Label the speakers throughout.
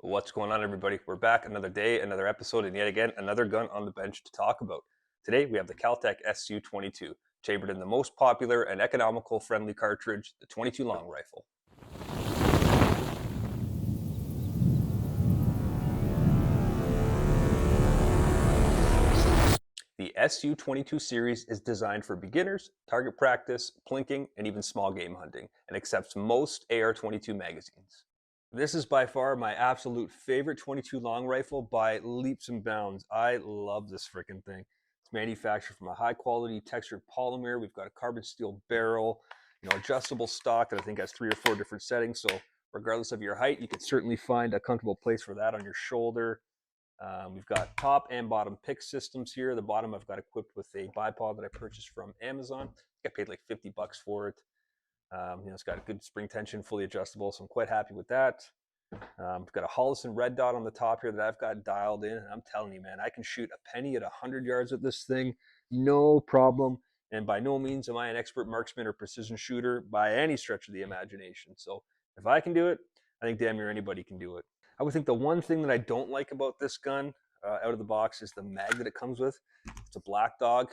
Speaker 1: What's going on, everybody? We're back another day, another episode, and yet again, another gun on the bench to talk about. Today, we have the Keltec SU22, chambered in the most popular and economical friendly cartridge, the 22 long rifle. The SU22 series is designed for beginners, target practice, plinking, and even small game hunting, and accepts most AR-22 magazines. This is by far my absolute favorite 22 long rifle by leaps and bounds. I love this freaking thing. It's manufactured from a high quality textured polymer. We've got a carbon steel barrel, adjustable stock that I think has 3 or 4 different settings. So regardless of your height, you can certainly find a comfortable place for that on your shoulder. We've got top and bottom pick systems here. The bottom I've got equipped with a bipod that I purchased from Amazon. I paid like $50 for it. It's got a good spring tension, fully adjustable, so I'm quite happy with that. We've got a Hollison red dot on the top here that I've got dialed in, and I'm telling you, man, I can shoot a penny at 100 yards with this thing, no problem. And by no means am I an expert marksman or precision shooter by any stretch of the imagination. So if I can do it, I think damn near anybody can do it. I would think the one thing that I don't like about this gun out of the box is the mag that it comes with. It's a Black Dog.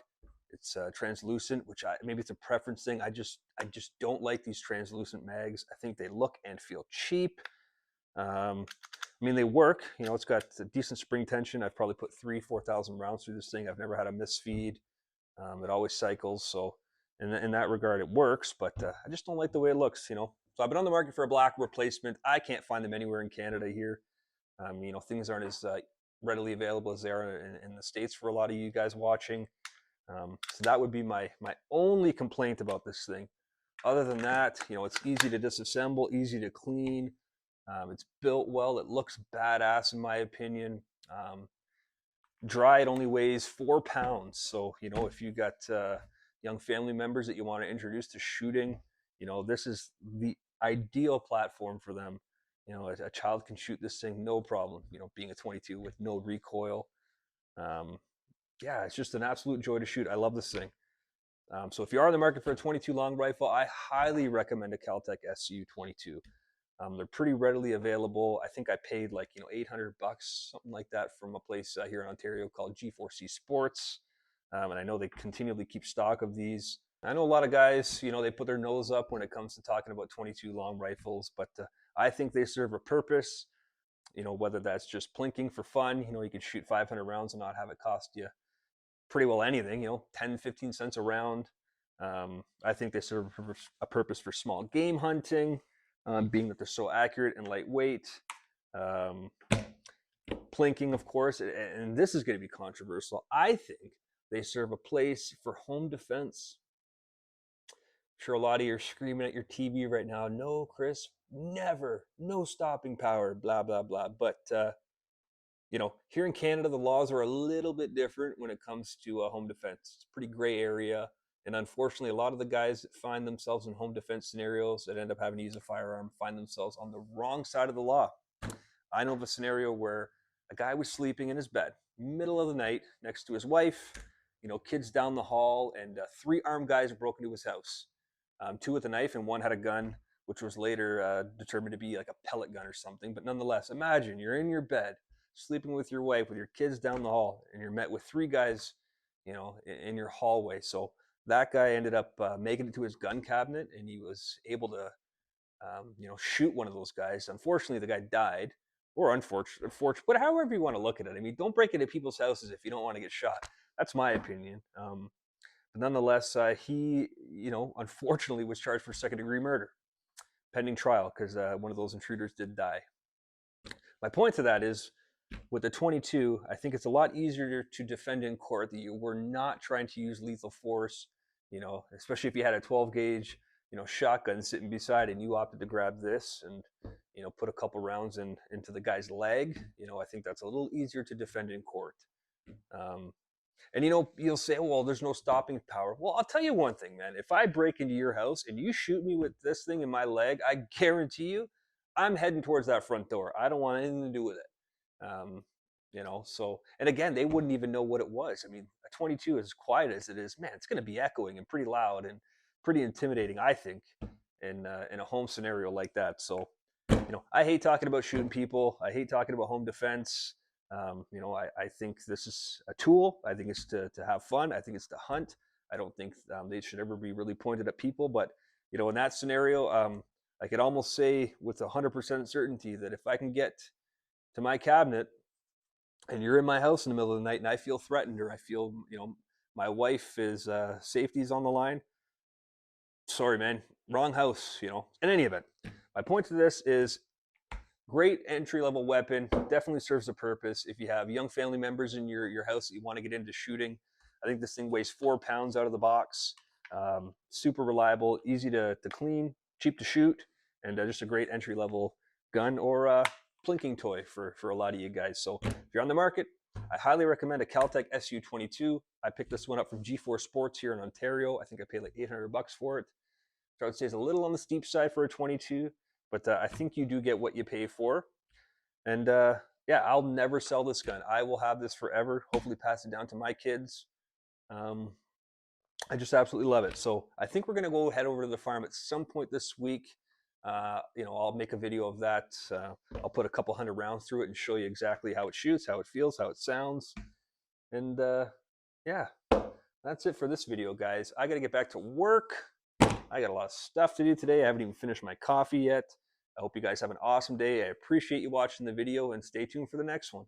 Speaker 1: It's translucent, which maybe it's a preference thing. I just don't like these translucent mags. I think they look and feel cheap. I mean, they work. It's got a decent spring tension. I've probably put 4,000 rounds through this thing. I've never had a misfeed. It always cycles, so in that regard, it works. But I just don't like the way it looks. So I've been on the market for a black replacement. I can't find them anywhere in Canada here. Things aren't as readily available as they are in the States for a lot of you guys watching. So that would be my only complaint about this thing. Other than that, it's easy to disassemble, easy to clean. It's built well. It looks badass in my opinion. Dry, it only weighs 4 pounds. So, if you got young family members that you want to introduce to shooting, this is the ideal platform for them. A child can shoot this thing no problem, being a 22 with no recoil. Yeah, it's just an absolute joy to shoot. I love this thing. So if you are in the market for a 22 long rifle, I highly recommend a Keltec SU22. They're pretty readily available. I think I paid like $800, something like that, from a place here in Ontario called G4C Sports, and I know they continually keep stock of these. I know a lot of guys, they put their nose up when it comes to talking about 22 long rifles, but I think they serve a purpose. Whether that's just plinking for fun, you can shoot 500 rounds and not have it cost you pretty well anything, 10, 15 cents a round. I think they serve a purpose for small game hunting, being that they're so accurate and lightweight. Plinking, of course, and this is going to be controversial. I think they serve a place for home defense. I'm sure a lot of you are screaming at your TV right now, no, Chris, never, no stopping power, blah, blah, blah. But here in Canada, the laws are a little bit different when it comes to home defense. It's a pretty gray area. And unfortunately, a lot of the guys that find themselves in home defense scenarios that end up having to use a firearm find themselves on the wrong side of the law. I know of a scenario where a guy was sleeping in his bed, middle of the night, next to his wife, kids down the hall, and 3 armed guys broke into his house. 2 with a knife and 1 had a gun, which was later determined to be like a pellet gun or something. But nonetheless, imagine you're in your bed, sleeping with your wife, with your kids down the hall, and you're met with 3 guys, in your hallway. So that guy ended up making it to his gun cabinet, and he was able to, shoot one of those guys. Unfortunately, the guy died, or unfortunate, but however you want to look at it. I mean, don't break into people's houses if you don't want to get shot. That's my opinion. But nonetheless, he, unfortunately was charged for second-degree murder, pending trial, because one of those intruders did die. My point to that is, with the 22, I think it's a lot easier to defend in court that you were not trying to use lethal force, especially if you had a 12 gauge, shotgun sitting beside and you opted to grab this and, put a couple rounds into the guy's leg. I think that's a little easier to defend in court. And you'll say, well, there's no stopping power. Well, I'll tell you one thing, man. If I break into your house and you shoot me with this thing in my leg, I guarantee you I'm heading towards that front door. I don't want anything to do with it. So, and again, they wouldn't even know what it was. I mean, a 22, as quiet as it is, man, it's going to be echoing and pretty loud and pretty intimidating, I think, in a home scenario like that. So I hate talking about shooting people. I hate talking about home defense. I think this is a tool. I think it's to have fun. I think it's to hunt. I don't think they should ever be really pointed at people. But, in that scenario, I could almost say with 100% certainty that if I can get to my cabinet and you're in my house in the middle of the night and I feel threatened, or I feel, my wife is safety's on the line, sorry, man, wrong house, In any event, my point to this is great entry-level weapon, definitely serves a purpose. If you have young family members in your house that you want to get into shooting, I think this thing weighs 4 pounds out of the box. Super reliable, easy to clean, cheap to shoot, and just a great entry-level gun or plinking toy for a lot of you guys. So if you're on the market, I highly recommend a Keltec SU22. I picked this one up from G4 Sports here in Ontario. I think I paid like $800 for it. So I would say it's a little on the steep side for a 22, but I think you do get what you pay for. And yeah, I'll never sell this gun. I will have this forever, hopefully pass it down to my kids. I just absolutely love it. So I think we're going to go head over to the farm at some point this week. I'll make a video of that. I'll put a couple hundred rounds through it and show you exactly how it shoots, how it feels, how it sounds. And yeah, that's it for this video, guys. I got to get back to work. I got a lot of stuff to do today. I haven't even finished my coffee yet. I hope you guys have an awesome day. I appreciate you watching the video, and stay tuned for the next one.